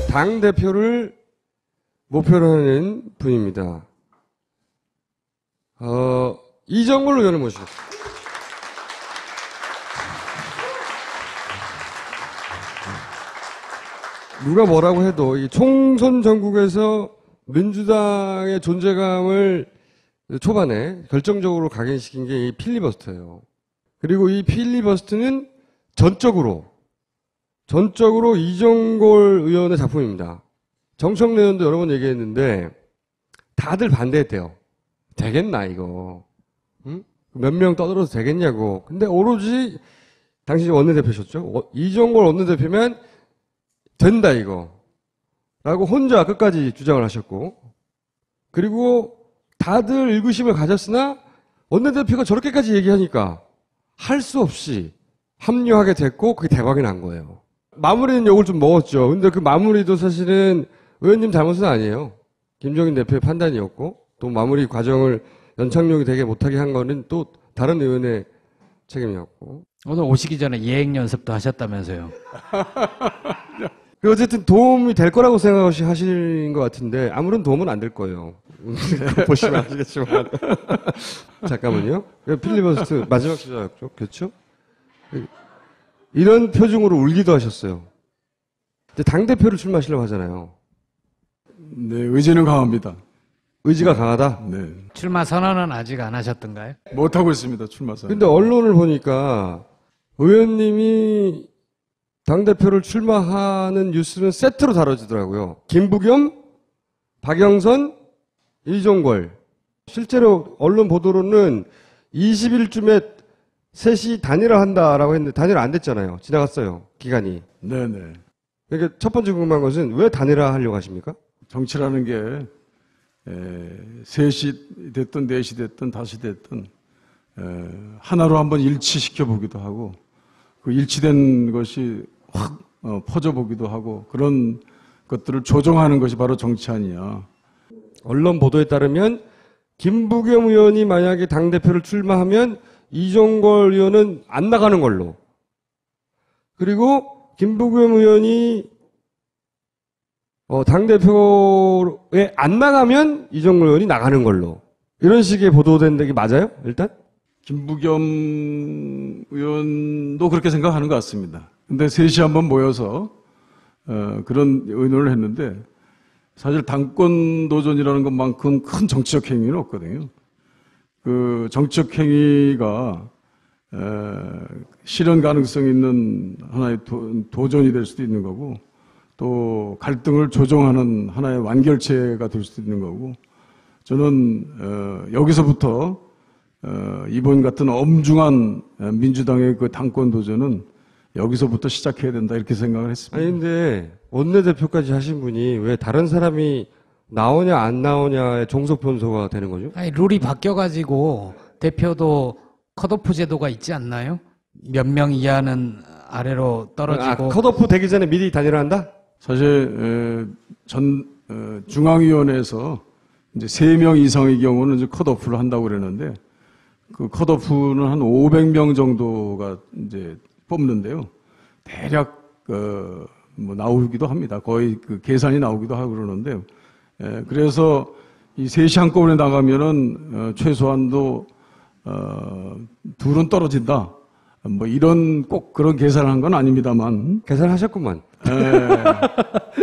당대표를 목표로 하는 분입니다. 이정걸 의원을 모시겠습니다. 누가 뭐라고 해도 이 총선 전국에서 민주당의 존재감을 초반에 결정적으로 각인시킨 게 이 필리버스터예요. 그리고 이 필리버스터는 전적으로 이정걸 의원의 작품입니다. 정청래 의원도 여러 번 얘기했는데 다들 반대했대요. 되겠나 이거. 응? 몇 명 떠들어도 되겠냐고. 근데 오로지 당신이 원내대표셨죠. 이정걸 원내대표면 된다 이거. 라고 혼자 끝까지 주장을 하셨고, 그리고 다들 의구심을 가졌으나 원내대표가 저렇게까지 얘기하니까 할 수 없이 합류하게 됐고 그게 대박이 난 거예요. 마무리는 욕을 좀 먹었죠. 근데 그 마무리도 사실은 의원님 잘못은 아니에요. 김종인 대표의 판단이었고, 또 마무리 과정을 연착륙이 되게 못하게 한 거는 또 다른 의원의 책임이었고. 오늘 오시기 전에 예행 연습도 하셨다면서요. 어쨌든 도움이 될 거라고 생각하시는 것 같은데 아무런 도움은 안 될 거예요. 보시면 아시겠지만. 잠깐만요. 필리버스터 마지막 주자였죠. 그렇죠? 이런 표정으로 울기도 하셨어요. 이제 당대표를 출마하시려고 하잖아요. 네, 의지는 강합니다. 의지가 강하다? 네. 출마 선언은 아직 안 하셨던가요? 못하고 있습니다, 출마 선언. 근데 언론을 보니까 의원님이 당대표를 출마하는 뉴스는 세트로 다뤄지더라고요. 김부겸, 박영선, 이종걸. 실제로 언론 보도로는 20일쯤에 셋이 단일화한다라고 했는데 단일화 안 됐잖아요. 지나갔어요. 기간이. 네네. 그러니까 첫 번째 궁금한 것은 왜 단일화 하려고 하십니까? 정치라는 게 셋이 됐든 넷이 됐든 다시 됐든 하나로 한번 일치시켜 보기도 하고 그 일치된 것이 확 퍼져 보기도 하고 그런 것들을 조정하는 것이 바로 정치 아니냐. 언론 보도에 따르면 김부겸 의원이 만약에 당대표를 출마하면 이종걸 의원은 안 나가는 걸로. 그리고 김부겸 의원이 당대표에 안 나가면 이종걸 의원이 나가는 걸로. 이런 식의 보도된 게 맞아요? 일단? 김부겸 의원도 그렇게 생각하는 것 같습니다. 근데 셋이 한번 모여서 그런 의논을 했는데 사실 당권 도전이라는 것만큼 큰 정치적 행위는 없거든요. 그 정치적 행위가 실현 가능성 있는 하나의 도전이 될 수도 있는 거고 또 갈등을 조정하는 하나의 완결체가 될 수도 있는 거고 저는 여기서부터 이번 같은 엄중한 민주당의 그 당권 도전은 여기서부터 시작해야 된다 이렇게 생각을 했습니다. 아니 근데 원내대표까지 하신 분이 왜 다른 사람이 나오냐 안 나오냐의 종속 변수가 되는 거죠? 아니 룰이 바뀌어가지고 대표도 컷오프 제도가 있지 않나요? 몇 명 이하는 아래로 떨어지고. 컷오프 되기 전에 미리 단일화한다? 사실 중앙위원회에서 이제 3명 이상의 경우는 이제 컷오프를 한다고 그러는데 그 컷오프는 한 500명 정도가 이제 뽑는데요. 대략 뭐 나오기도 합니다. 거의 그 계산이 나오기도 하고 그러는데 그래서 이 셋이 한꺼번에 나가면은 최소한도 둘은 떨어진다. 뭐 이런 꼭 그런 계산을 한 건 아닙니다만 계산하셨구만.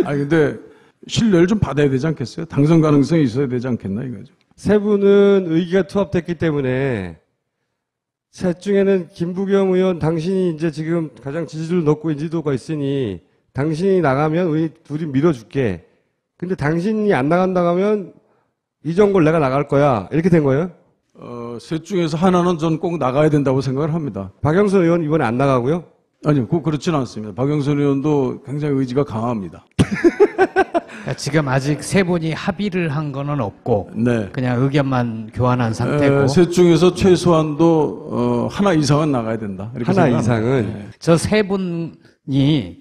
근데 신뢰를 좀 받아야 되지 않겠어요? 당선 가능성이 있어야 되지 않겠나 이거죠. 세 분은 의기가 투합됐기 때문에 셋 중에는 김부겸 의원 당신이 이제 지금 가장 지지율 높고 인지도가 있으니 당신이 나가면 우리 둘이 밀어줄게. 근데 당신이 안 나간다고 하면 이정걸 내가 나갈 거야. 이렇게 된 거예요? 셋 중에서 하나는 전 꼭 나가야 된다고 생각을 합니다. 박영선 의원 이번에 안 나가고요? 아니요, 그렇지는 않습니다. 박영선 의원도 굉장히 의지가 강합니다. 지금 아직 세 분이 합의를 한 거는 없고 네. 그냥 의견만 교환한 상태고. 셋 중에서 최소한도 하나 이상은 나가야 된다. 이렇게 하나 생각합니다. 이상은? 네. 저 세 분이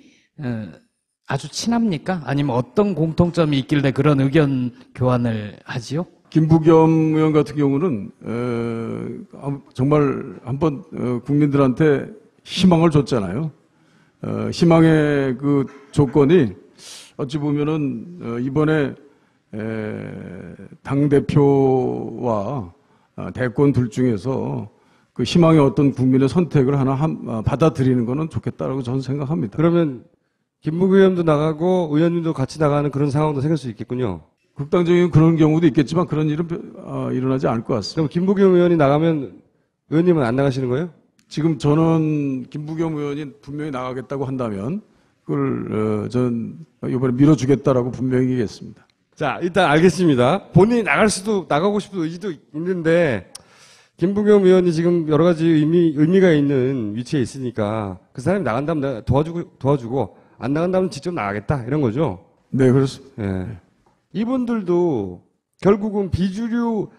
아주 친합니까? 아니면 어떤 공통점이 있길래 그런 의견 교환을 하지요? 김부겸 의원 같은 경우는 정말 한번 국민들한테 희망을 줬잖아요. 희망의 그 조건이 어찌 보면은 이번에 당 대표와 대권 둘 중에서 그 희망의 어떤 국민의 선택을 하나 받아들이는 거는 좋겠다라고 저는 생각합니다. 그러면 김부겸 의원도 나가고 의원님도 같이 나가는 그런 상황도 생길 수 있겠군요. 극단적인 그런 경우도 있겠지만 그런 일은 일어나지 않을 것 같습니다. 그럼 김부겸 의원이 나가면 의원님은 안 나가시는 거예요? 지금 저는 김부겸 의원이 분명히 나가겠다고 한다면 그걸 전 이번에 밀어주겠다라고 분명히 얘기했습니다. 자, 일단 알겠습니다. 본인이 나가고 싶은 의지도 있는데, 김부겸 의원이 지금 여러 가지 의미가 있는 위치에 있으니까, 그 사람이 나간다면 내가 도와주고, 안 나간다면 직접 나가겠다, 이런 거죠? 네, 그렇습니다. 예. 이분들도 결국은 비주류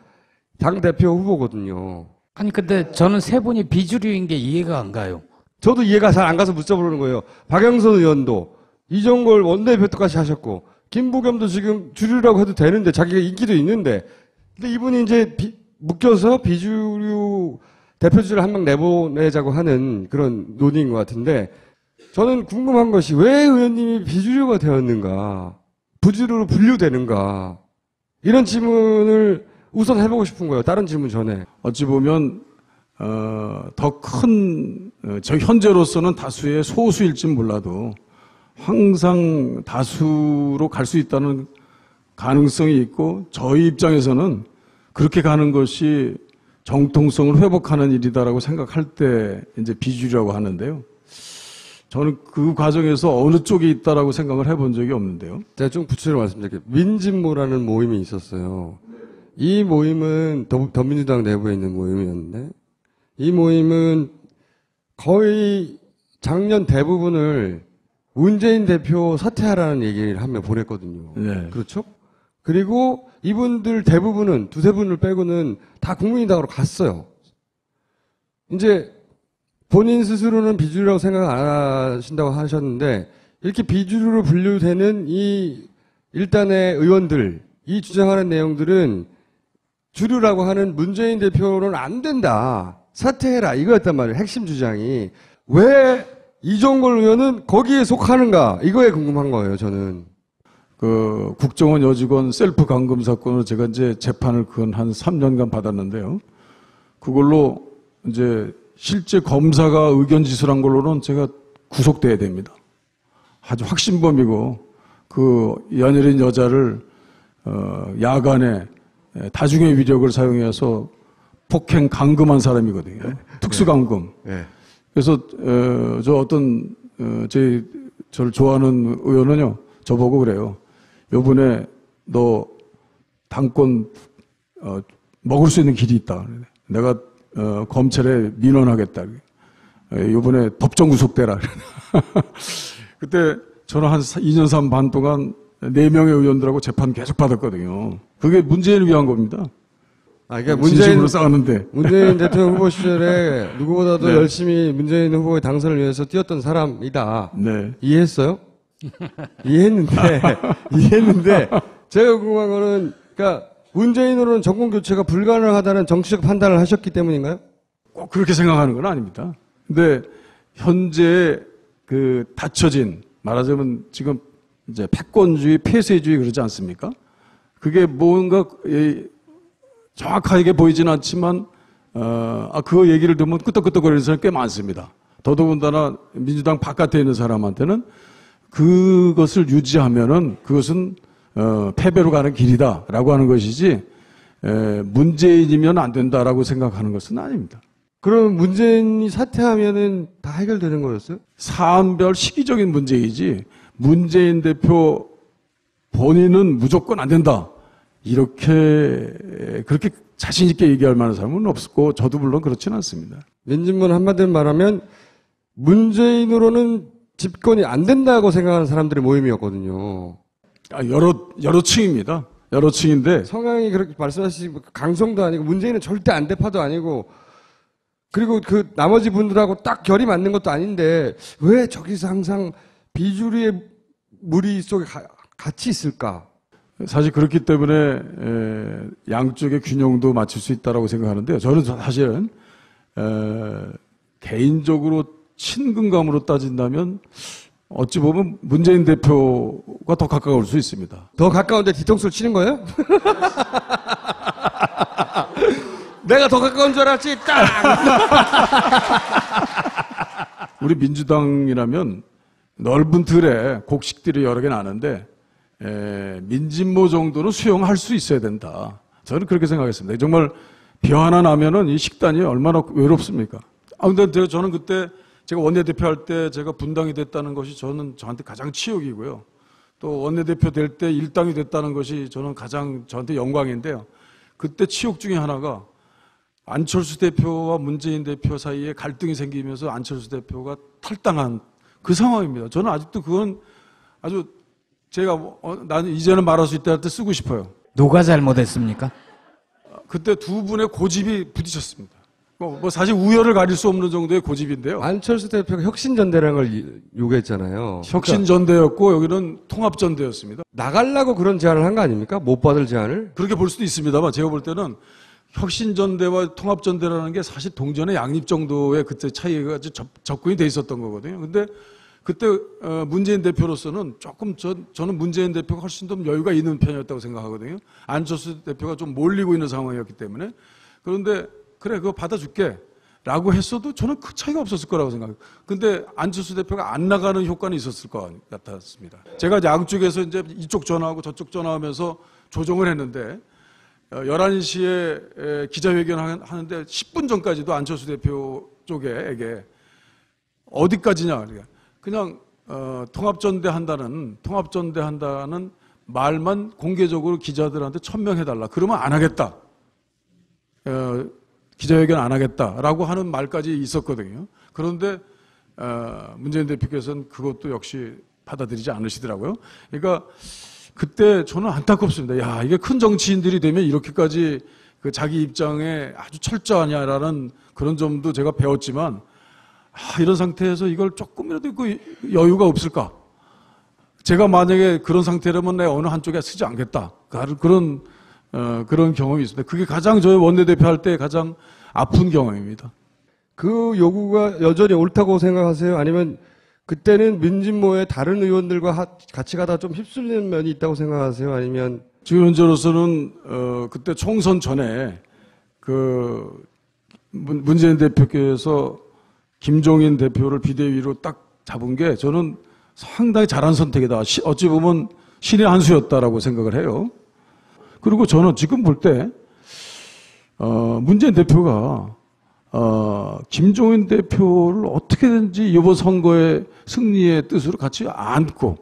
당대표 후보거든요. 아니, 근데 저는 세 분이 비주류인 게 이해가 안 가요. 저도 이해가 잘 안 가서 묻자보는 거예요. 박영선 의원도, 이정걸 원내대표까지 하셨고, 김부겸도 지금 주류라고 해도 되는데 자기가 인기도 있는데 근데 이분이 이제 묶여서 비주류 대표주를 한 명 내보내자고 하는 그런 논의인 것 같은데 저는 궁금한 것이 왜 의원님이 비주류가 되었는가 부주류로 분류되는가 이런 질문을 우선 해보고 싶은 거예요. 다른 질문 전에. 어찌 보면 더 큰 저 현재로서는 다수의 소수일진 몰라도 항상 다수로 갈 수 있다는 가능성이 있고 저희 입장에서는 그렇게 가는 것이 정통성을 회복하는 일이다라고 생각할 때 이제 비주류라고 하는데요. 저는 그 과정에서 어느 쪽에 있다라고 생각을 해본 적이 없는데요. 제가 좀 구체적으로 말씀드릴게요. 민진모라는 모임이 있었어요. 이 모임은 더민주당 내부에 있는 모임이었는데 이 모임은 거의 작년 대부분을 문재인 대표 사퇴하라는 얘기를 한 명 보냈거든요. 네. 그렇죠? 그리고 이분들 대부분은 두세 분을 빼고는 다 국민의당으로 갔어요. 이제 본인 스스로는 비주류라고 생각 안 하신다고 하셨는데 이렇게 비주류로 분류되는 이 일단의 의원들, 이 주장하는 내용들은 주류라고 하는 문재인 대표는 안 된다. 사퇴해라. 이거였단 말이에요. 핵심 주장이. 왜 이종걸 의원은 거기에 속하는가? 이거에 궁금한 거예요, 저는. 그 국정원 여직원 셀프 감금 사건으로 제가 이제 재판을 한 3년간 받았는데요. 그걸로 이제 실제 검사가 의견 지술한 걸로는 제가 구속돼야 됩니다. 아주 확신범이고 그 연예인 여자를 야간에 다중의 위력을 사용해서 폭행 감금한 사람이거든요. 특수감금. 네. 그래서 저를 좋아하는 의원은요, 저보고 그래요. 요번에 너 당권 먹을 수 있는 길이 있다. 내가 검찰에 민원하겠다. 요번에 법정 구속되라. 그때 저는 한 2년 3 반 동안 4명의 의원들하고 재판 계속 받았거든요. 그게 문재인을 위한 겁니다. 그러니까 진심으로 싸웠는데. 문재인 대통령 후보 시절에 누구보다도 네. 열심히 문재인 후보의 당선을 위해서 뛰었던 사람이다. 네. 이해했어요? 이해했는데 제가 궁금한 거는 그러니까 문재인으로는 정권 교체가 불가능하다는 정치적 판단을 하셨기 때문인가요? 꼭 그렇게 생각하는 건 아닙니다. 근데 현재 그 닫혀진 말하자면 지금 이제 패권주의, 폐쇄주의 그러지 않습니까? 그게 뭔가 정확하게 보이진 않지만 그 얘기를 들으면 끄떡끄떡거리는 사람이 꽤 많습니다. 더더군다나 민주당 바깥에 있는 사람한테는 그것을 유지하면은 그것은 패배로 가는 길이다라고 하는 것이지 문재인이면 안 된다라고 생각하는 것은 아닙니다. 그럼 문재인이 사퇴하면은 다 해결되는 거였어요? 사안별 시기적인 문제이지 문재인 대표 본인은 무조건 안 된다. 그렇게 자신 있게 얘기할 만한 사람은 없었고 저도 물론 그렇지는 않습니다. 민진문 한마디로 말하면 문재인으로는 집권이 안 된다고 생각하는 사람들의 모임이었거든요. 여러 층입니다. 여러 층인데 성향이 그렇게 말씀하시지 강성도 아니고 문재인은 절대 안대파도 아니고 그리고 그 나머지 분들하고 딱 결이 맞는 것도 아닌데 왜 저기서 항상 비주류의 무리 속에 같이 있을까? 사실 그렇기 때문에 양쪽의 균형도 맞출 수 있다고 생각하는데요. 저는 사실은 개인적으로 친근감으로 따진다면 어찌 보면 문재인 대표가 더 가까울 수 있습니다. 더 가까운데 뒤통수를 치는 거예요? 내가 더 가까운 줄 알았지, 딱! 우리 민주당이라면 넓은 틀에 곡식들이 여러 개 나는데 민진모 정도는 수용할 수 있어야 된다. 저는 그렇게 생각했습니다. 정말 벼 하나 나면은 이 식단이 얼마나 외롭습니까? 근데 저는 그때 제가 원내대표 할 때 제가 분당이 됐다는 것이 저한테 가장 치욕이고요. 또 원내대표 될 때 일당이 됐다는 것이 저는 가장 저한테 영광인데요. 그때 치욕 중에 하나가 안철수 대표와 문재인 대표 사이에 갈등이 생기면서 안철수 대표가 탈당한 그 상황입니다. 저는 아직도 그건 아주 제가 나는 이제는 말할 수 있다 할 때 쓰고 싶어요. 누가 잘못했습니까? 그때 두 분의 고집이 부딪혔습니다. 뭐 사실 우열을 가릴 수 없는 정도의 고집인데요. 안철수 대표가 혁신전대라는 걸 요구했잖아요. 혁신전대였고 여기는 통합전대였습니다. 나가려고 그런 제안을 한 거 아닙니까? 못 받을 제안을? 그렇게 볼 수도 있습니다만 제가 볼 때는 혁신전대와 통합전대라는 게 사실 동전의 양립 정도의 그때 차이가 접근이 돼 있었던 거거든요. 근데 그때 문재인 대표로서는 조금 저는 문재인 대표가 훨씬 더 여유가 있는 편이었다고 생각하거든요. 안철수 대표가 좀 몰리고 있는 상황이었기 때문에. 그런데 그래 그거 받아줄게 라고 했어도 저는 그 차이가 없었을 거라고 생각해요. 근데 안철수 대표가 안 나가는 효과는 있었을 것 같았습니다. 제가 양쪽에서 이제 이쪽 전화하고 저쪽 전화하면서 조정을 했는데 11시에 기자회견 하는데 10분 전까지도 안철수 대표 쪽에게 어디까지냐 그냥 통합전대 한다는 말만 공개적으로 기자들한테 천명해달라. 그러면 안 하겠다. 기자회견 안 하겠다라고 하는 말까지 있었거든요. 그런데 문재인 대표께서는 그것도 역시 받아들이지 않으시더라고요. 그러니까 그때 저는 안타깝습니다. 야, 이게 큰 정치인들이 되면 이렇게까지 그 자기 입장에 아주 철저하냐라는 그런 점도 제가 배웠지만 이런 상태에서 이걸 조금이라도 그 여유가 없을까? 제가 만약에 그런 상태라면 내가 어느 한쪽에 쓰지 않겠다. 그런 경험이 있습니다. 그게 가장 저희 원내대표 할 때 가장 아픈 경험입니다. 그 요구가 여전히 옳다고 생각하세요? 아니면 그때는 민진모의 다른 의원들과 같이 가다 좀 휩쓸리는 면이 있다고 생각하세요? 아니면 지금 현재로서는 그때 총선 전에 그 문재인 대표께서 김종인 대표를 비대위로 딱 잡은 게 저는 상당히 잘한 선택이다. 어찌 보면 신의 한 수였다라고 생각을 해요. 그리고 저는 지금 볼 때 문재인 대표가 김종인 대표를 어떻게든지 이번 선거의 승리의 뜻으로 같이 안고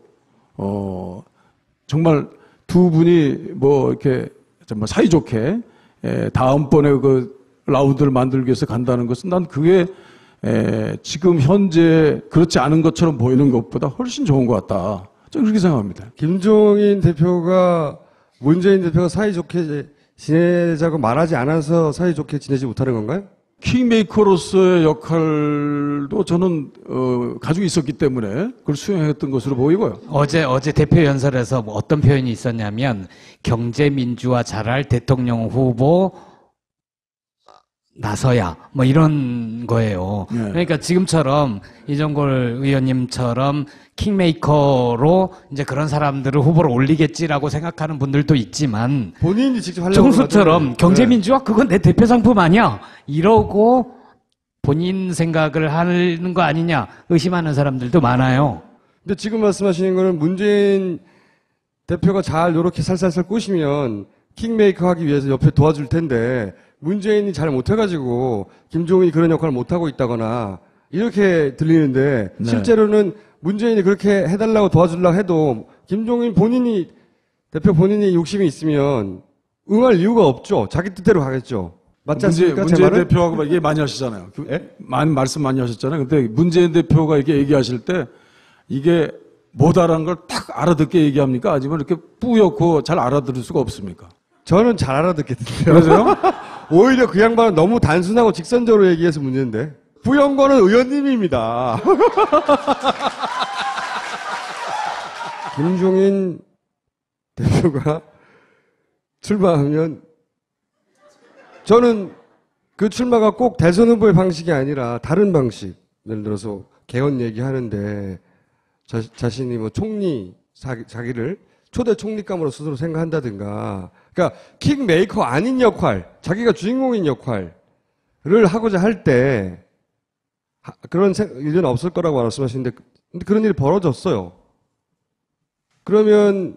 정말 두 분이 뭐 이렇게 정말 사이좋게 다음번에 그 라운드를 만들기 위해서 간다는 것은 난 그게 지금 현재 그렇지 않은 것처럼 보이는 것보다 훨씬 좋은 것 같다. 저는 그렇게 생각합니다. 김종인 대표가 문재인 대표가 사이좋게 지내자고 말하지 않아서 사이좋게 지내지 못하는 건가요? 킹메이커로서의 역할도 저는 가지고 있었기 때문에 그걸 수행했던 것으로 보이고요. 어제 대표 연설에서 뭐 어떤 표현이 있었냐면 경제민주화 잘할 대통령 후보 나서야 뭐 이런 거예요. 네. 그러니까 지금처럼 이정골 의원님처럼 킹메이커로 이제 그런 사람들을 후보로 올리겠지라고 생각하는 분들도 있지만 본인이 직접 하려고 정수처럼 하잖아요. 경제민주화 그건 내 대표 상품 아니야 이러고 본인 생각을 하는 거 아니냐 의심하는 사람들도 많아요. 근데 지금 말씀하시는 거는 문재인 대표가 잘 이렇게 살살살 꼬시면 킹메이커 하기 위해서 옆에 도와줄 텐데 문재인이 잘 못해가지고 김종인이 그런 역할을 못하고 있다거나 이렇게 들리는데 네. 실제로는 문재인이 그렇게 해달라고 도와주려고 해도 김종인 대표 본인이 욕심이 있으면 응할 이유가 없죠. 자기 뜻대로 가겠죠. 맞지 않습니까? 제 문재인 말은? 대표하고 얘기 많이 하시잖아요. 예? 말씀 많이 하셨잖아요. 근데 문재인 대표가 이렇게 얘기하실 때 이게 못알아는 걸 딱 알아듣게 얘기합니까? 아니면 이렇게 뿌옇고 잘 알아들을 수가 없습니까? 저는 잘 알아듣겠는데요. 그러세요? 오히려 그 양반은 너무 단순하고 직선적으로 얘기해서 문제인데. 부연 거는 의원님입니다. 김종인 대표가 출마하면 저는 그 출마가 꼭 대선 후보의 방식이 아니라 다른 방식, 예를 들어서 개헌 얘기하는데 자신이 뭐 총리, 자기를 초대 총리감으로 스스로 생각한다든가, 그러니까 킹메이커 아닌 역할, 자기가 주인공인 역할을 하고자 할 때 그런 일은 없을 거라고 말씀하시는데, 근데 그런 일이 벌어졌어요. 그러면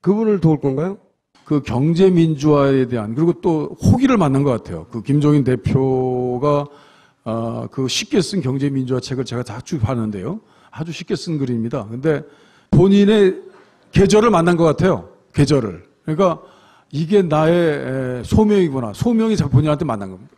그분을 도울 건가요? 그 경제 민주화에 대한, 그리고 또 호기를 만난 것 같아요. 그 김종인 대표가 그 쉽게 쓴 경제 민주화 책을 제가 자주 봤는데요. 아주 쉽게 쓴 글입니다. 근데 본인의 계절을 만난 것 같아요. 계절을. 그러니까 이게 나의 소명이구나. 소명이 본인한테 만난 겁니다.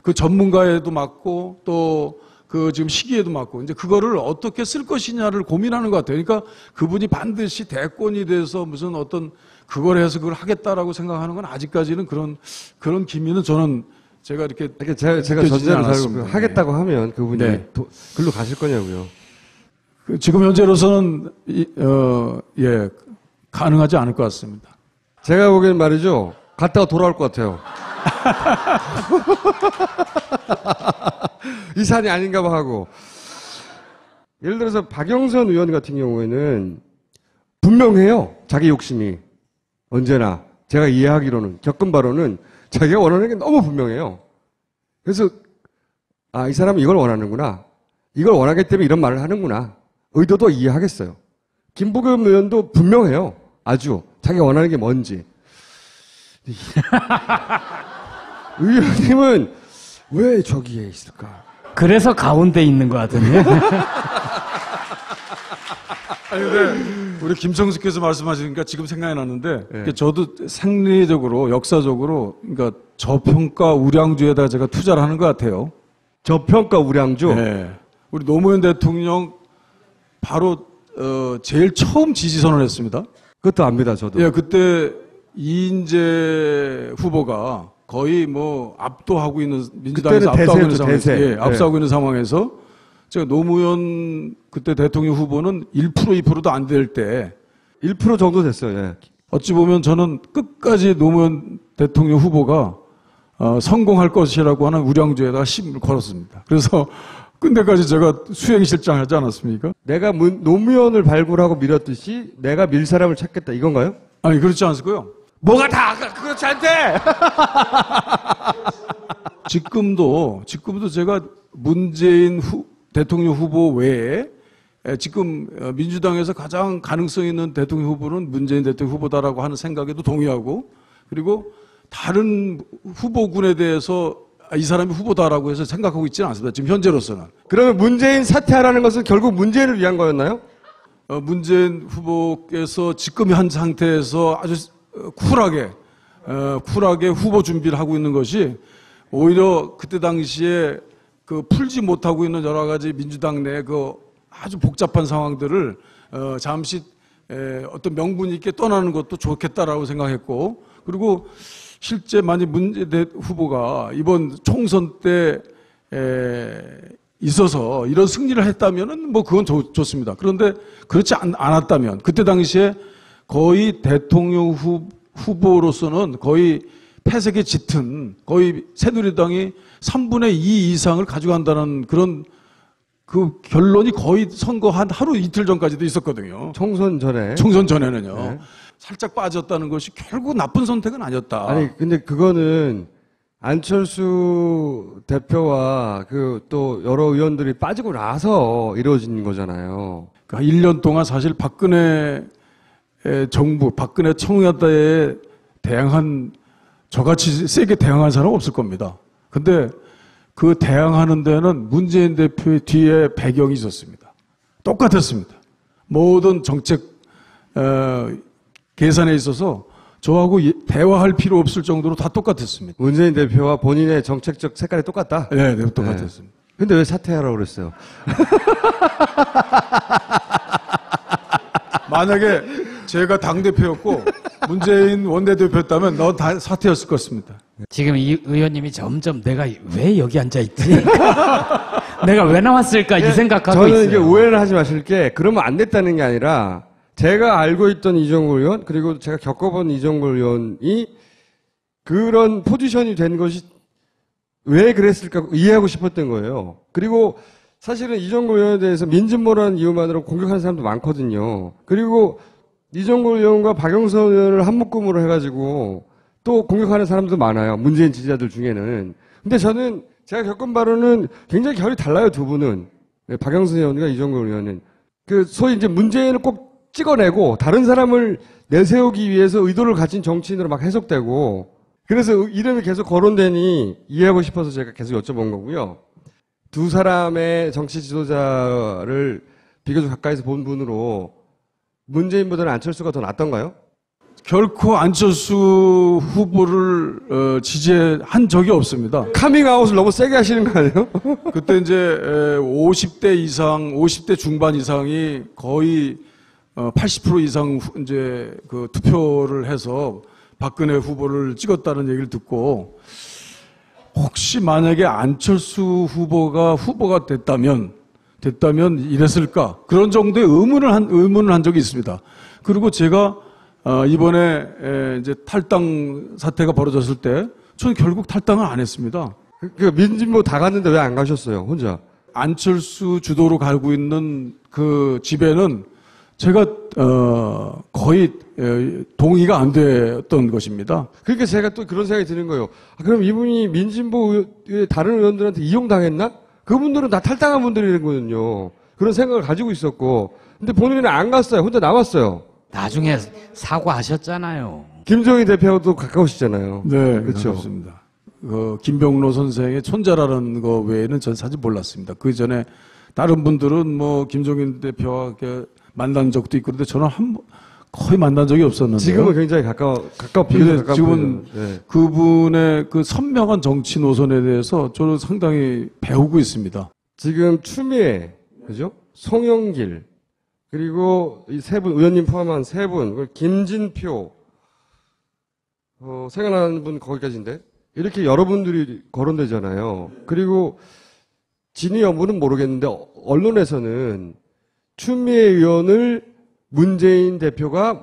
그 전문가에도 맞고 또 그 지금 시기에도 맞고 이제 그거를 어떻게 쓸 것이냐를 고민하는 것 같아요. 그러니까 그분이 반드시 대권이 돼서 무슨 어떤 그걸 해서 그걸 하겠다라고 생각하는 건 아직까지는 그런 기미는 저는 제가 이렇게 제가 전제를 달고 하겠다고 하면 그분이 네. 글로 가실 거냐고요. 지금 현재로서는 예, 가능하지 않을 것 같습니다. 제가 보기엔 말이죠. 갔다가 돌아올 것 같아요. 이 산이 아닌가 봐 하고. 예를 들어서 박영선 의원 같은 경우에는 분명해요. 자기 욕심이. 언제나. 제가 이해하기로는, 겪은 바로는 자기가 원하는 게 너무 분명해요. 그래서, 이 사람은 이걸 원하는구나. 이걸 원하기 때문에 이런 말을 하는구나. 의도도 이해하겠어요. 김부겸 의원도 분명해요. 아주. 자기가 원하는 게 뭔지. 의원님은 왜 저기에 있을까? 그래서 가운데 있는 것 같은데. 아니, 근데 우리 김성수께서 말씀하시니까 지금 생각이 났는데, 네. 저도 상례적으로, 역사적으로, 그러니까 저평가 우량주에다 제가 투자를 하는 것 같아요. 저평가 우량주? 네. 우리 노무현 대통령 바로, 제일 처음 지지선을 했습니다. 그것도 압니다, 저도. 예, 그때 이인재 후보가 거의 뭐 압도하고 있는, 민주당에서 압도하고 있는 상황에서, 대세. 예, 압도하고 있는 상황에서 제가 노무현 그때 대통령 후보는 1% 2%도 안 될 때 1% 정도 됐어요. 예. 어찌 보면 저는 끝까지 노무현 대통령 후보가 성공할 것이라고 하는 우량주에다가 힘을 걸었습니다. 그래서 끝내까지 제가 수행실장 하지 않았습니까? 내가 노무현을 발굴하고 밀었듯이 내가 밀 사람을 찾겠다 이건가요? 아니, 그렇지 않고요. 뭐가 다 그렇지 않대! 지금도 제가 문재인 대통령 후보 외에 지금 민주당에서 가장 가능성 있는 대통령 후보는 문재인 대통령 후보다라고 하는 생각에도 동의하고, 그리고 다른 후보군에 대해서 이 사람이 후보다라고 해서 생각하고 있지는 않습니다. 지금 현재로서는. 그러면 문재인 사퇴하라는 것은 결국 문재인을 위한 거였나요? 문재인 후보께서 지금 한 상태에서 아주 쿨하게 후보 준비를 하고 있는 것이 오히려 그때 당시에 그 풀지 못하고 있는 여러 가지 민주당 내 그 아주 복잡한 상황들을 잠시 어떤 명분 있게 떠나는 것도 좋겠다라고 생각했고, 그리고 실제 만약 문재인 후보가 이번 총선 때 있어서 이런 승리를 했다면은 뭐 그건 좋습니다. 그런데 그렇지 않았다면 그때 당시에 거의 대통령 후보로서는 거의 패색에 짙은, 거의 새누리당이 3분의 2 이상을 가져간다는 그런 그 결론이 거의 선거 한 하루 이틀 전까지도 있었거든요. 총선 전에. 총선 전에는요. 네. 살짝 빠졌다는 것이 결국 나쁜 선택은 아니었다. 아니, 근데 그거는 안철수 대표와 그 또 여러 의원들이 빠지고 나서 이루어진 거잖아요. 그러니까 1년 동안 사실 박근혜 정부, 박근혜 청와대에 대항한, 저같이 세게 대항한 사람은 없을 겁니다. 근데 그 대항하는 데는 문재인 대표의 뒤에 배경이 있었습니다. 똑같았습니다. 모든 정책 계산에 있어서 저하고 대화할 필요 없을 정도로 다 똑같았습니다. 문재인 대표와 본인의 정책적 색깔이 똑같다? 네, 네, 똑같았습니다. 근데 왜 사퇴하라고 그랬어요? 만약에 제가 당대표였고 문재인 원내대표였다면 너 다 사퇴했을 것 같습니다. 지금 이 의원님이 점점 내가 왜 여기 앉아 있지? 내가 왜 나왔을까 이 생각하고 저는 있어요. 이게 오해를 하지 마실 게 그러면 안 됐다는 게 아니라 제가 알고 있던 이정걸 의원 그리고 제가 겪어본 이정걸 의원이 그런 포지션이 된 것이 왜 그랬을까 이해하고 싶었던 거예요. 그리고 사실은 이종걸 의원에 대해서 민진모라는 이유만으로 공격하는 사람도 많거든요. 그리고 이종걸 의원과 박영선 의원을 한묶음으로 해가지고 또 공격하는 사람도 많아요. 문재인 지지자들 중에는. 근데 저는 제가 겪은 바로는 굉장히 결이 달라요, 두 분은. 네, 박영선 의원과 이종걸 의원은. 소위 이제 문재인을 꼭 찍어내고 다른 사람을 내세우기 위해서 의도를 가진 정치인으로 막 해석되고 그래서 이름이 계속 거론되니 이해하고 싶어서 제가 계속 여쭤본 거고요. 두 사람의 정치 지도자를 비교적 가까이서 본 분으로 문재인보다는 안철수가 더 낫던가요? 결코 안철수 후보를 지지한 적이 없습니다. 카밍아웃을 너무 세게 하시는 거 아니에요? 그때 이제 50대 이상, 50대 중반 이상이 거의 80% 이상 이제 그 투표를 해서 박근혜 후보를 찍었다는 얘기를 듣고 혹시 만약에 안철수 후보가 됐다면 이랬을까? 그런 정도의 의문을 한 적이 있습니다. 그리고 제가 이번에 이제 탈당 사태가 벌어졌을 때 저는 결국 탈당을 안 했습니다. 민진모 다 갔는데 왜 안 가셨어요, 혼자? 안철수 주도로 가고 있는 그 집에는 제가 거의 동의가 안 됐던 것입니다. 그러니까 제가 또 그런 생각이 드는 거예요. 그럼 이분이 민진보 다른 의원들한테 이용당했나? 그분들은 다 탈당한 분들이거든요. 그런 생각을 가지고 있었고. 근데 본인은 안 갔어요. 혼자 남았어요. 나중에 사과하셨잖아요. 김종인 대표도 가까우시잖아요. 네, 그렇죠. 그렇습니다. 김병로 선생의 손자라는 거 외에는 전 사실 몰랐습니다. 그 전에 다른 분들은 뭐 김종인 대표와 이렇게 만난 적도 있고 그런데 저는 거의 만난 적이 없었는데요. 지금은 굉장히 비교적 가까운 지금은 네. 그분의 그 선명한 정치 노선에 대해서 저는 상당히 배우고 있습니다. 지금 추미애, 그죠? 송영길, 그리고 이 세 분, 의원님 포함한 세 분, 그리고 김진표, 생각나는 분 거기까지인데, 이렇게 여러분들이 거론되잖아요. 그리고 진위 여부는 모르겠는데, 언론에서는 추미애 의원을 문재인 대표가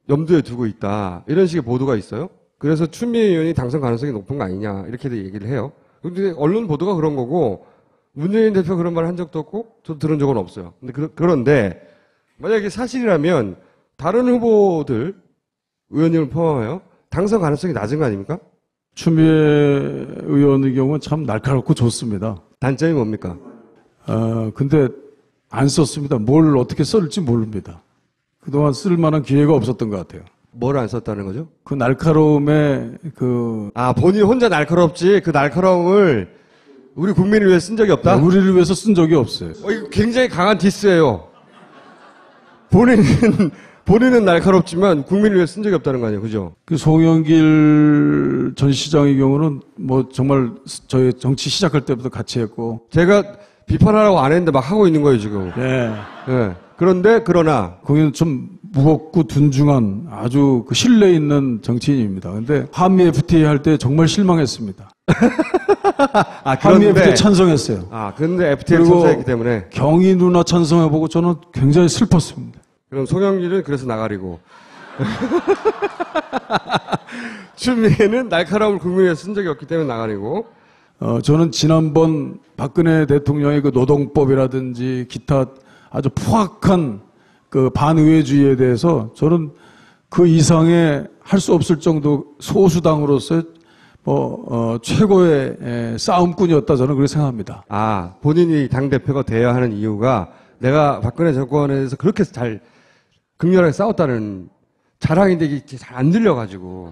염두에 두고 있다. 이런 식의 보도가 있어요. 그래서 추미애 의원이 당선 가능성이 높은 거 아니냐. 이렇게 얘기를 해요. 근데 언론 보도가 그런 거고, 문재인 대표 그런 말 한 적도 없고, 저도 들은 적은 없어요. 근데 그런데, 만약에 사실이라면, 다른 후보들, 의원님을 포함하여, 당선 가능성이 낮은 거 아닙니까? 추미애 의원의 경우는 참 날카롭고 좋습니다. 단점이 뭡니까? 근데 안 썼습니다. 뭘 어떻게 쓸지 모릅니다. 그동안 쓸 만한 기회가 없었던 것 같아요. 뭘 안 썼다는 거죠? 그 날카로움에 본인 혼자 날카롭지, 그 날카로움을 우리 국민을 위해 쓴 적이 없다? 우리를 위해서 쓴 적이 없어요. 이거 굉장히 강한 디스예요. 본인은 날카롭지만 국민을 위해 쓴 적이 없다는 거 아니에요, 그죠? 그 송영길 전 시장의 경우는 뭐 정말 저희 정치 시작할 때부터 같이 했고. 제가 비판하라고 안 했는데 막 하고 있는 거예요, 지금. 네. 네. 그러나. 거기는 좀 무겁고 둔중한 아주 그 신뢰 있는 정치인입니다. 근데 한미 FTA 할 때 정말 실망했습니다. 한미 FTA 찬성했어요. 근데 FTA를 찬성했기 때문에. 경희 누나 찬성해보고 저는 굉장히 슬펐습니다. 그럼 송영길은 그래서 나가리고. 추미애는 날카로움을 국민에 쓴 적이 없기 때문에 나가리고. 저는 지난번 박근혜 대통령의 그 노동법이라든지 기타 아주 포악한 그 반의회주의에 대해서 저는 그 이상의 할 수 없을 정도 소수당으로서 최고의 싸움꾼이었다 저는 그렇게 생각합니다. 본인이 당대표가 돼야 하는 이유가 내가 박근혜 정권에 대해서 그렇게 잘 극렬하게 싸웠다는 자랑인데 이게 잘 안 들려가지고.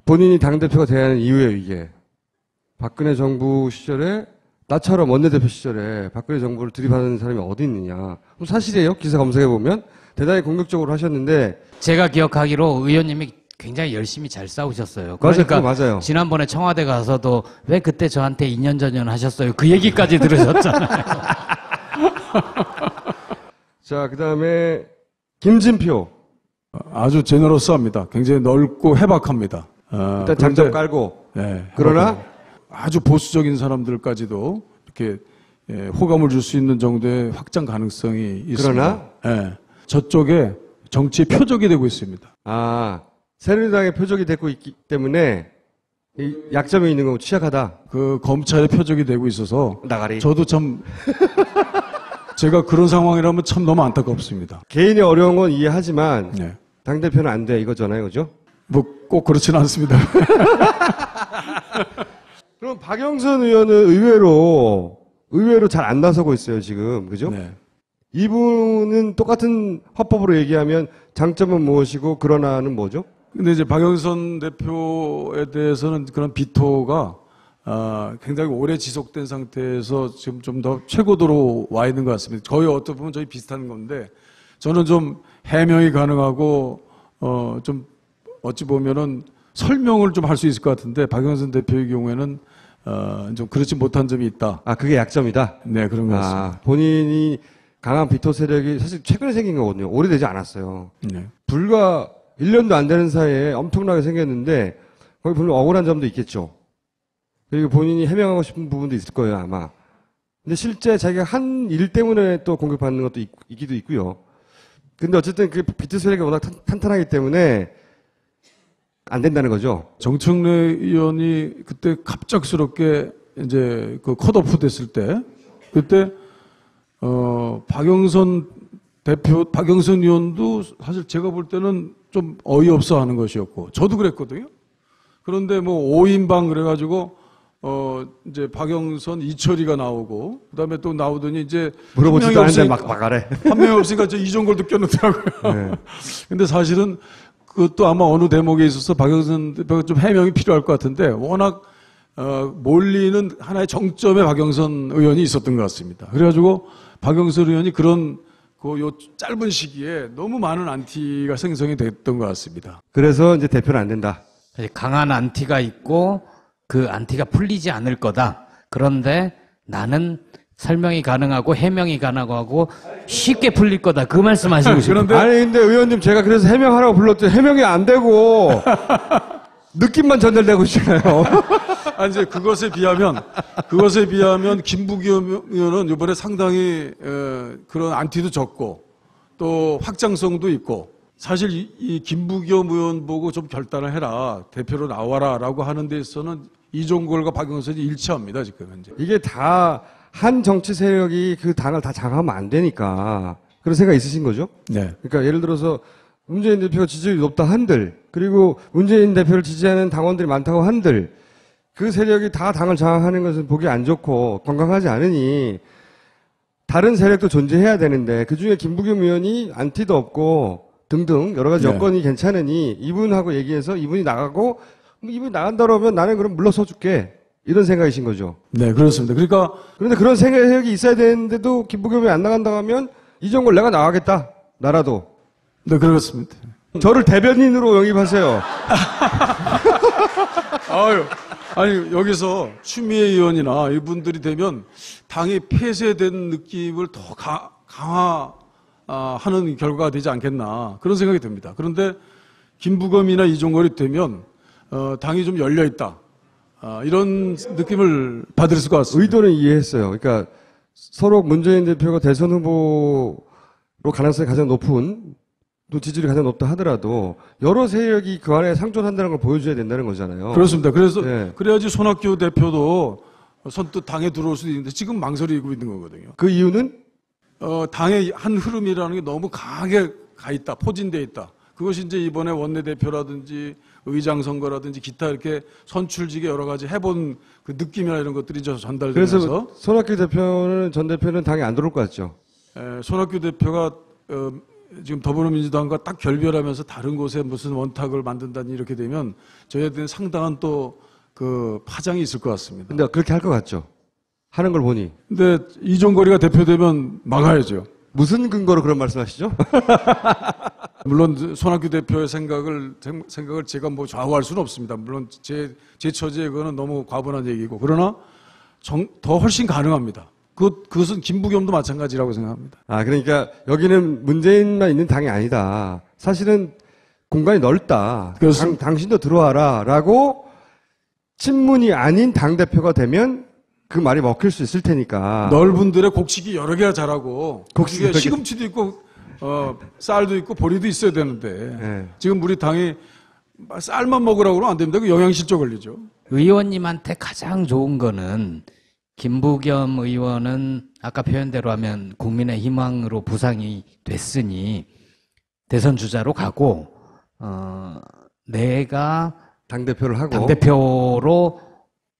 본인이 당대표가 돼야 하는 이유예요, 이게. 박근혜 정부 시절에 나처럼 원내대표 시절에 박근혜 정부를 들이받는 사람이 어디 있느냐. 사실이에요. 기사 검색해보면. 대단히 공격적으로 하셨는데. 제가 기억하기로 의원님이 굉장히 열심히 잘 싸우셨어요. 그러니까 맞아요. 지난번에 청와대 가서도 왜 그때 저한테 2년 전년 하셨어요. 그 얘기까지 들으셨잖아요. 자, 그 다음에 김진표. 아주 제너러스합니다. 굉장히 넓고 해박합니다. 일단 장점 깔고. 네, 그러나 아주 보수적인 사람들까지도 이렇게 호감을 줄 수 있는 정도의 확장 가능성이 있습니다. 그러나 저쪽에 정치의 표적이 되고 있습니다. 새누리당의 표적이 되고 있기 때문에 이 약점이 있는 거고 취약하다. 그 검찰의 표적이 되고 있어서 나가리. 저도 참 제가 그런 상황이라면 참 너무 안타깝습니다. 개인이 어려운 건 이해하지만 네. 당대표는 안 돼 이거잖아요. 그죠? 뭐 꼭 그렇지는 않습니다. 그럼 박영선 의원은 의외로 잘 안 나서고 있어요, 지금. 그죠? 네. 이분은 똑같은 화법으로 얘기하면 장점은 무엇이고 그러나는 뭐죠? 근데 이제 박영선 대표에 대해서는 그런 비토가 굉장히 오래 지속된 상태에서 지금 좀 더 최고도로 와 있는 것 같습니다. 거의 어떻게 보면 저희 비슷한 건데 저는 좀 해명이 가능하고 좀 어찌 보면은 설명을 좀 할 수 있을 것 같은데 박영선 대표의 경우에는 좀 그렇지 못한 점이 있다. 아, 그게 약점이다? 네, 그런 것 같습니다. 아, 본인이 강한 비토 세력이 사실 최근에 생긴 거거든요. 오래되지 않았어요. 네. 불과 1년도 안 되는 사이에 엄청나게 생겼는데 거기 분명 억울한 점도 있겠죠. 그리고 본인이 해명하고 싶은 부분도 있을 거예요, 아마. 근데 실제 자기가 한 일 때문에 또 공격받는 것도 있기도 있고요. 근데 어쨌든 그 비트 세력이 워낙 탄탄하기 때문에 안 된다는 거죠. 정청래 의원이 그때 갑작스럽게 이제 그 컷오프 됐을 때 그때 박영선 의원도 사실 제가 볼 때는 좀 어이없어 하는 것이었고 저도 그랬거든요. 그런데 뭐 5인방 그래가지고 이제 박영선 이철이가 나오고 그다음에 또 나오더니 이제 물어보지도 않는데 막 하래. 한 명이 없으니까 저 이종걸도 껴놓더라고요. 네. 근데 사실은 그것도 아마 어느 대목에 있어서 박영선 대표가 좀 해명이 필요할 것 같은데 워낙 몰리는 하나의 정점에 박영선 의원이 있었던 것 같습니다. 그래가지고 박영선 의원이 그런 요 짧은 시기에 너무 많은 안티가 생성이 됐던 것 같습니다. 그래서 이제 대표는 안 된다. 강한 안티가 있고 그 안티가 풀리지 않을 거다. 그런데 나는 설명이 가능하고 해명이 가능하고 쉽게 풀릴 거다. 그 말씀하시고 싶어요. 그런데 아니 근데 의원님 제가 그래서 해명하라고 불렀더니 해명이 안 되고 느낌만 전달되고 있잖아요. 아니 이제 그것에 비하면 김부겸 의원은 이번에 상당히 그런 안티도 적고 또 확장성도 있고 사실 이 김부겸 의원 보고 좀 결단을 해라 대표로 나와라라고 하는 데 있어서는 이종걸과 박영선이 일치합니다 지금 현재. 이게 다 한 정치 세력이 그 당을 다 장악하면 안 되니까 그런 생각 있으신 거죠? 네. 그러니까 예를 들어서 문재인 대표가 지지율이 높다 한들 그리고 문재인 대표를 지지하는 당원들이 많다고 한들 그 세력이 다 당을 장악하는 것은 보기 안 좋고 건강하지 않으니 다른 세력도 존재해야 되는데 그중에 김부겸 의원이 안티도 없고 등등 여러 가지 네. 여건이 괜찮으니 이분하고 얘기해서 이분이 나가고 이분이 나간다고 하면 나는 그럼 물러서 줄게 이런 생각이신 거죠. 네, 그렇습니다. 그러니까 그런데 그런 세력이 있어야 되는데도 김부겸이 안 나간다고 하면 이종걸 내가 나가겠다. 나라도. 네, 그렇습니다. 저를 대변인으로 영입하세요. 아유, 아니 여기서 추미애 의원이나 이분들이 되면 당이 폐쇄된 느낌을 더 강화하는 결과가 되지 않겠나 그런 생각이 듭니다. 그런데 김부겸이나 이종걸이 되면 당이 좀 열려 있다 이런 느낌을 받을 수가 있습니다. 의도는 이해했어요. 그러니까 서로 문재인 대표가 대선 후보로 가능성이 가장 높은 또 지지율이 가장 높다 하더라도 여러 세력이 그 안에 상존한다는 걸 보여줘야 된다는 거잖아요. 그렇습니다. 그래서 네. 그래야지 손학규 대표도 선뜻 당에 들어올 수도 있는데 지금 망설이고 있는 거거든요. 그 이유는 당의 한 흐름이라는 게 너무 강하게 가 있다, 포진돼 있다. 그것이 이제 이번에 원내대표라든지 의장 선거라든지 기타 이렇게 선출직에 여러 가지 해본 그 느낌이나 이런 것들이 전달되면서 그래서 손학규 대표는 전 대표는 당에 안 들어올 것 같죠. 손학규 대표가 지금 더불어민주당과 딱 결별하면서 다른 곳에 무슨 원탁을 만든다니 이렇게 되면 저희한테는 상당한 또 그 파장이 있을 것 같습니다. 근데 그렇게 할 것 같죠. 하는 걸 보니. 근데 이종거리가 대표되면 막아야죠. 무슨 근거로 그런 말씀하시죠? 물론 손학규 대표의 생각을 제가 뭐 좌우할 수는 없습니다. 물론 제 처지에 그거는 너무 과분한 얘기고 그러나 더 훨씬 가능합니다. 그것은 김부겸도 마찬가지라고 생각합니다. 아, 그러니까 여기는 문재인만 있는 당이 아니다. 사실은 공간이 넓다. 당신도 들어와라. 라고 친문이 아닌 당대표가 되면 그 말이 먹힐 수 있을 테니까. 넓은 들의 곡식이 여러 개가 자라고 곡식에 시금치도 있고 쌀도 있고 보리도 있어야 되는데 네. 지금 우리 당이 쌀만 먹으라고 그러면 안 됩니다. 그 영양실조 걸리죠. 의원님한테 가장 좋은 거는 김부겸 의원은 아까 표현대로 하면 국민의 희망으로 부상이 됐으니 대선 주자로 가고 내가 당대표를 하고 당대표로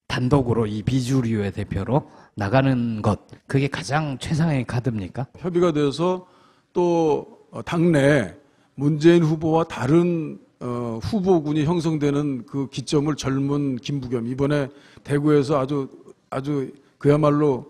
단독으로 이 비주류의 대표로 나가는 것 그게 가장 최상의 카드입니까? 협의가 돼서 또 당내 문재인 후보와 다른 후보군이 형성되는 그 기점을 젊은 김부겸 이번에 대구에서 아주 그야말로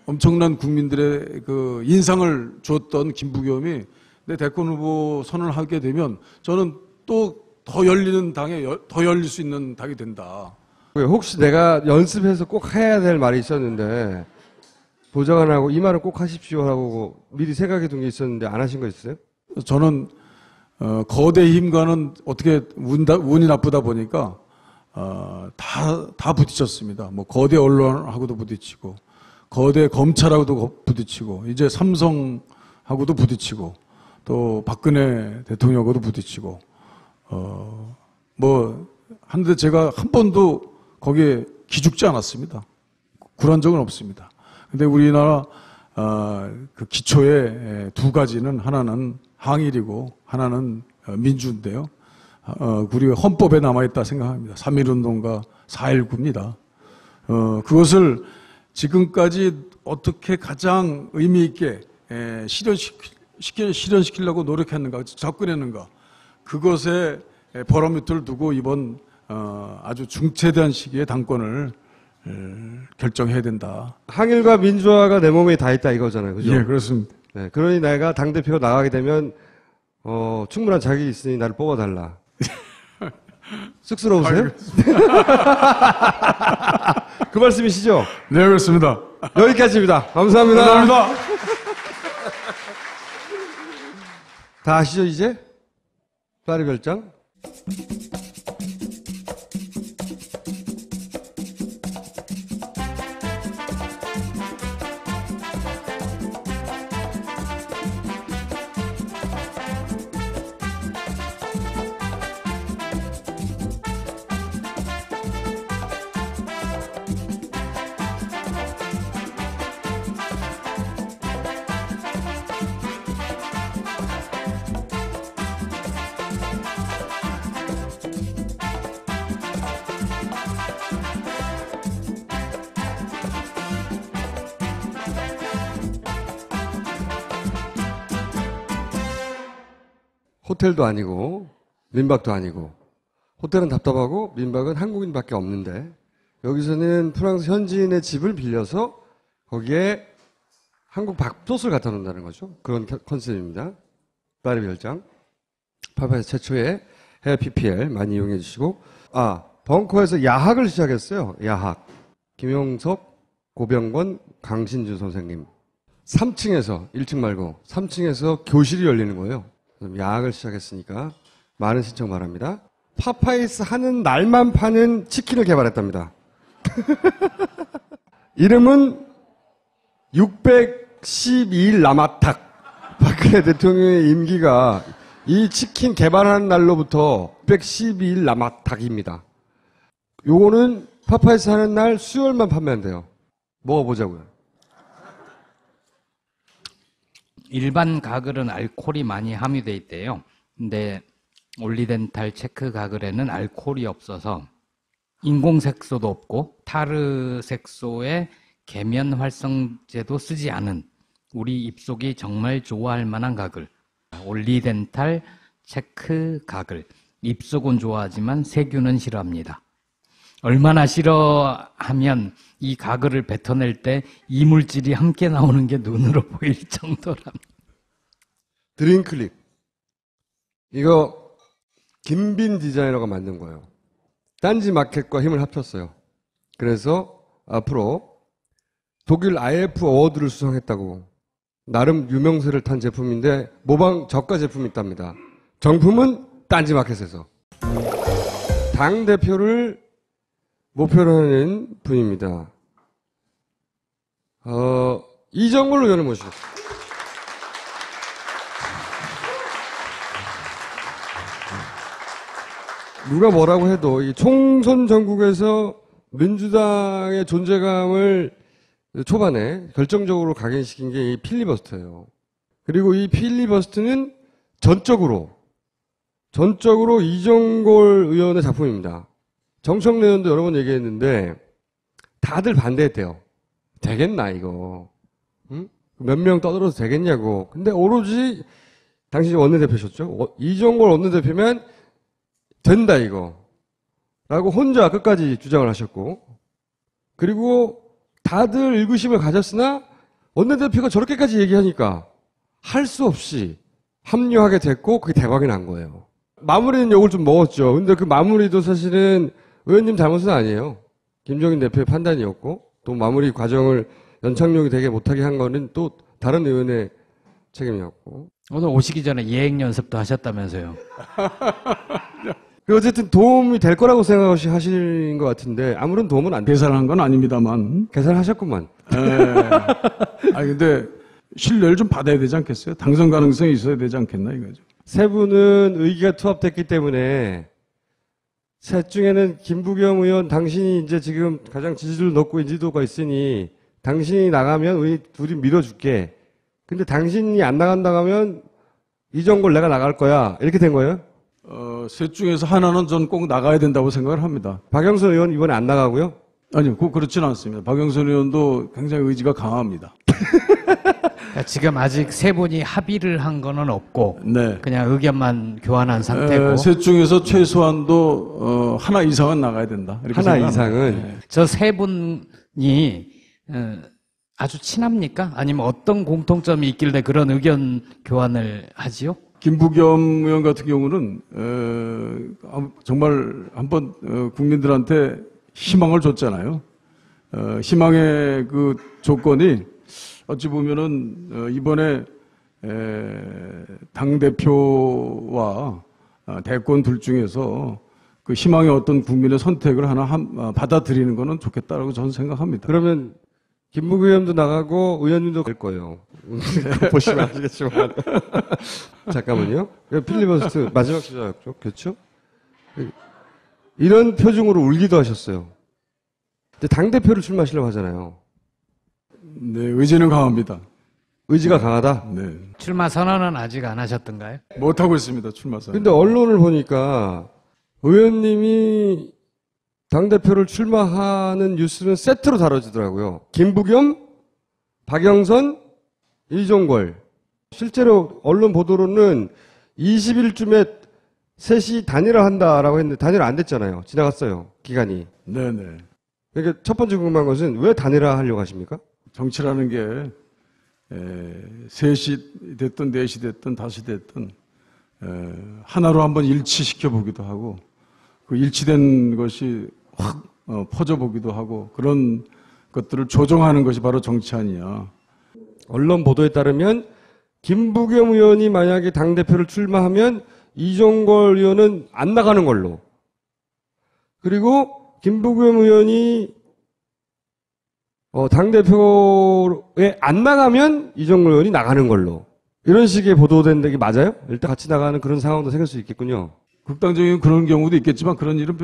엄청난 국민들의 그 인상을 줬던 김부겸이 내 대권 후보 선언을 하게 되면 저는 또 더 열리는 당에 더 열릴 수 있는 당이 된다. 혹시 내가 연습해서 꼭 해야 될 말이 있었는데 보장 안 하고 이 말은 꼭 하십시오 하고 미리 생각해 둔 게 있었는데 안 하신 거 있어요? 저는 거대 힘과는 어떻게 운이 나쁘다 보니까 다 부딪혔습니다. 뭐 거대 언론하고도 부딪히고 거대 검찰하고도 부딪히고 이제 삼성하고도 부딪히고 또 박근혜 대통령하고도 부딪히고 한데 제가 한 번도 거기에 기죽지 않았습니다. 굴한 적은 없습니다. 근데 우리나라 그 기초의 두 가지는 하나는 항일이고 하나는 민주인데요. 우리 헌법에 남아있다 생각합니다. 3.1운동과 4.19입니다. 그것을 지금까지 어떻게 가장 의미 있게 실현시키려고 노력했는가, 접근했는가. 그것에 버러미터를 두고 이번 아주 중체대한 시기에 당권을 결정해야 된다. 항일과 민주화가 내 몸에 다 있다 이거잖아요. 그죠? 예, 그렇습니다. 네, 그러니 내가 당대표가 나가게 되면 충분한 자격이 있으니 나를 뽑아달라. 쑥스러우세요? 그 말씀이시죠? 네, 그렇습니다. 여기까지입니다. 감사합니다. 감사합니다. 다 아시죠, 이제? 파리 별장? 호텔도 아니고 민박도 아니고 호텔은 답답하고 민박은 한국인밖에 없는데 여기서는 프랑스 현지인의 집을 빌려서 거기에 한국 밥솥을 갖다 놓는다는 거죠. 그런 컨셉입니다. 파리 별장. 파파에서 최초의 해외 PPL 많이 이용해 주시고 벙커에서 야학을 시작했어요. 야학. 김용석, 고병권, 강신주 선생님. 3층에서 1층 말고 3층에서 교실이 열리는 거예요. 야학을 시작했으니까 많은 신청 바랍니다. 파파이스 하는 날만 파는 치킨을 개발했답니다. 이름은 612일 남아탁. 박근혜 대통령의 임기가 이 치킨 개발하는 날로부터 612일 남아탁입니다. 요거는 파파이스 하는 날 수요일만 판매한대요. 먹어보자고요. 일반 가글은 알코올이 많이 함유돼 있대요. 근데 올리덴탈 체크 가글에는 알코올이 없어서 인공색소도 없고 타르 색소에 계면 활성제도 쓰지 않은 우리 입속이 정말 좋아할 만한 가글. 올리덴탈 체크 가글. 입속은 좋아하지만 세균은 싫어합니다. 얼마나 싫어하면 이 가글을 뱉어낼 때 이물질이 함께 나오는 게 눈으로 보일 정도랍니다. 드림클릭. 이거 김빈 디자이너가 만든 거예요. 딴지 마켓과 힘을 합쳤어요. 그래서 앞으로 독일 IF 어워드를 수상했다고 나름 유명세를 탄 제품인데 모방 저가 제품이 있답니다. 정품은 딴지 마켓에서. 당대표를 목표로 하는 분입니다. 이정걸 의원을 모시겠습니다. 누가 뭐라고 해도 이 총선 전국에서 민주당의 존재감을 초반에 결정적으로 각인시킨 게 이 필리버스터예요. 그리고 이 필리버스터는 전적으로 이정골 의원의 작품입니다. 정청래 의원도 여러 번 얘기했는데 다들 반대했대요. 되겠나 이거. 응? 몇 명 떠들어도 되겠냐고. 근데 오로지 당시 원내대표셨죠. 이정골 원내대표면 된다 이거. 라고 혼자 끝까지 주장을 하셨고, 그리고 다들 의구심을 가졌으나 원내대표가 저렇게까지 얘기하니까 할 수 없이 합류하게 됐고 그게 대박이 난 거예요. 마무리는 욕을 좀 먹었죠. 근데 그 마무리도 사실은 의원님 잘못은 아니에요. 김종인 대표의 판단이었고, 또 마무리 과정을 연착륙이 되게 못하게 한 거는 또 다른 의원의 책임이었고. 오늘 오시기 전에 예행 연습도 하셨다면서요. 어쨌든 도움이 될 거라고 생각하시는 것 같은데 아무런 도움은 안 돼요. 계산한 건 아닙니다만. 계산하셨구만. 근데 신뢰를 좀 받아야 되지 않겠어요? 당선 가능성이 있어야 되지 않겠나 이거죠. 세 분은 의기가 투합됐기 때문에 셋 중에는 김부겸 의원 당신이 이제 지금 가장 지지율 높고 인지도가 있으니 당신이 나가면 우리 둘이 밀어줄게. 근데 당신이 안 나간다고 하면 이정골 내가 나갈 거야. 이렇게 된 거예요? 셋 중에서 하나는 전 꼭 나가야 된다고 생각을 합니다. 박영선 의원 이번에 안 나가고요? 아니요, 그렇지는 않습니다. 박영선 의원도 굉장히 의지가 강합니다. 그러니까 지금 아직 세 분이 합의를 한 거는 없고, 네. 그냥 의견만 교환한 상태고. 셋 중에서 최소한도 하나 이상은 나가야 된다. 이렇게 하나 생각합니다. 이상은. 네. 저 세 분이 아주 친합니까? 아니면 어떤 공통점이 있길래 그런 의견 교환을 하지요? 김부겸 의원 같은 경우는 정말 한번 국민들한테 희망을 줬잖아요. 희망의 그 조건이 어찌 보면은 이번에 당 대표와 대권 둘 중에서 그 희망의 어떤 국민의 선택을 하나 받아들이는 거는 좋겠다라고 저는 생각합니다. 그러면 김부겸 의원도 나가고 의원님도 갈 거예요. 보시면 아시겠지만. 잠깐만요. 필리버스터 마지막 주자였죠. 그렇죠? 이런 표정으로 울기도 하셨어요. 근데 당대표를 출마하시려고 하잖아요. 네, 의지는 강합니다. 의지가 강하다? 네. 출마 선언은 아직 안 하셨던가요? 못하고 있습니다, 출마선. 근데 언론을 보니까 의원님이 당대표를 출마하는 뉴스는 세트로 다뤄지더라고요. 김부겸, 박영선, 이종걸. 실제로 언론 보도로는 20일쯤에 셋이 단일화 한다라고 했는데 단일화 안 됐잖아요. 지나갔어요. 기간이. 네네. 그러니까 첫 번째 궁금한 것은 왜 단일화 하려고 하십니까? 정치라는 게 셋이 됐든 넷이 됐든 다시 됐든 하나로 한번 일치시켜 보기도 하고 그 일치된 것이 확 퍼져 보기도 하고 그런 것들을 조정하는 것이 바로 정치 아니냐. 언론 보도에 따르면 김부겸 의원이 만약에 당대표를 출마하면 이종걸 의원은 안 나가는 걸로. 그리고 김부겸 의원이 당대표에 안 나가면 이종걸 의원이 나가는 걸로. 이런 식의 보도된 게 맞아요? 일단 같이 나가는 그런 상황도 생길 수 있겠군요. 극단적인 그런 경우도 있겠지만 그런 일은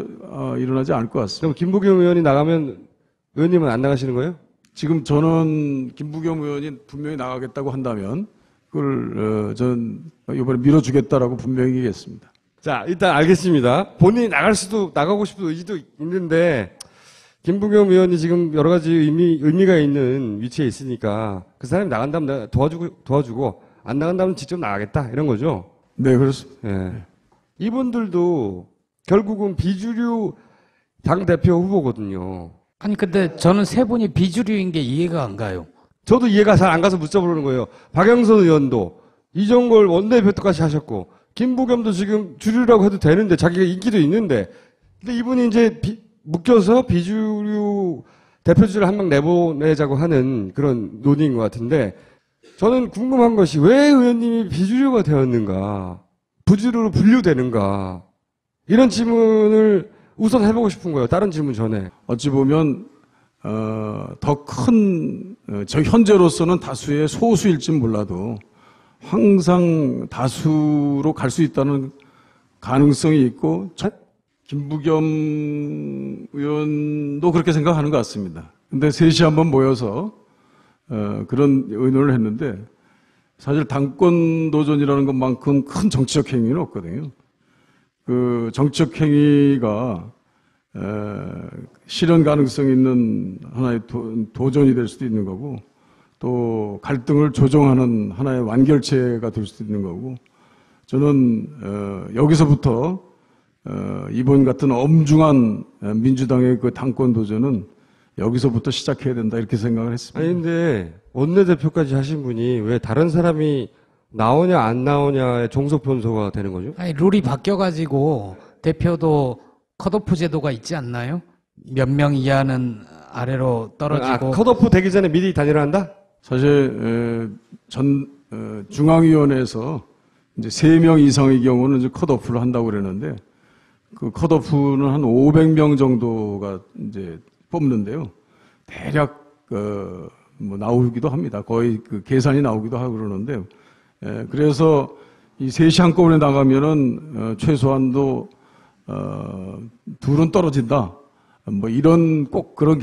일어나지 않을 것 같습니다. 그럼 김부겸 의원이 나가면 의원님은 안 나가시는 거예요? 지금 저는 김부겸 의원이 분명히 나가겠다고 한다면 그걸 전 이번에 밀어주겠다라고 분명히 얘기했습니다. 자, 일단 알겠습니다. 본인이 나가고 싶은 의지도 있는데 김부겸 의원이 지금 여러 가지 의미가 있는 위치에 있으니까 그 사람이 나간다면 내가 도와주고 안 나간다면 직접 나가겠다 이런 거죠. 네, 그렇습니다. 예. 이분들도 결국은 비주류 당대표 후보거든요. 아니 근데 저는 세 분이 비주류인 게 이해가 안 가요. 저도 이해가 잘 안 가서 묻자보는 거예요. 박영선 의원도 이종걸 원내대표까지 하셨고 김부겸도 지금 주류라고 해도 되는데 자기가 인기도 있는데 근데 이분이 이제 묶여서 비주류 대표주를 한 명 내보내자고 하는 그런 논의인 것 같은데 저는 궁금한 것이 왜 의원님이 비주류가 되었는가 부주류로 분류되는가 이런 질문을 우선 해보고 싶은 거예요. 다른 질문 전에. 어찌 보면 더 큰 저 현재로서는 다수의 소수일진 몰라도 항상 다수로 갈 수 있다는 가능성이 있고 김부겸 의원도 그렇게 생각하는 것 같습니다. 근데 셋이 한번 모여서 그런 의논을 했는데 사실 당권 도전이라는 것만큼 큰 정치적 행위는 없거든요. 그 정치적 행위가 실현 가능성 있는 하나의 도전이 될 수도 있는 거고 또 갈등을 조정하는 하나의 완결체가 될 수도 있는 거고 저는 여기서부터 이번 같은 엄중한 민주당의 그 당권 도전은 여기서부터 시작해야 된다 이렇게 생각을 했습니다. 아니 근데 원내대표까지 하신 분이 왜 다른 사람이 나오냐 안 나오냐의 종속 변수가 되는 거죠? 아니, 룰이 바뀌어가지고 대표도 컷오프 제도가 있지 않나요? 몇 명 이하는 아래로 떨어지고. 컷오프 되기 전에 미리 단일화한다? 사실 중앙위원회에서 이제 3명 이상의 경우는 이제 컷오프를 한다고 그러는데 그 컷오프는 한 500명 정도가 이제 뽑는데요. 대략 뭐 나오기도 합니다. 거의 그 계산이 나오기도 하고 그러는데 그래서 이 셋이 한꺼번에 나가면은 최소한도 둘은 떨어진다. 뭐 이런 꼭 그런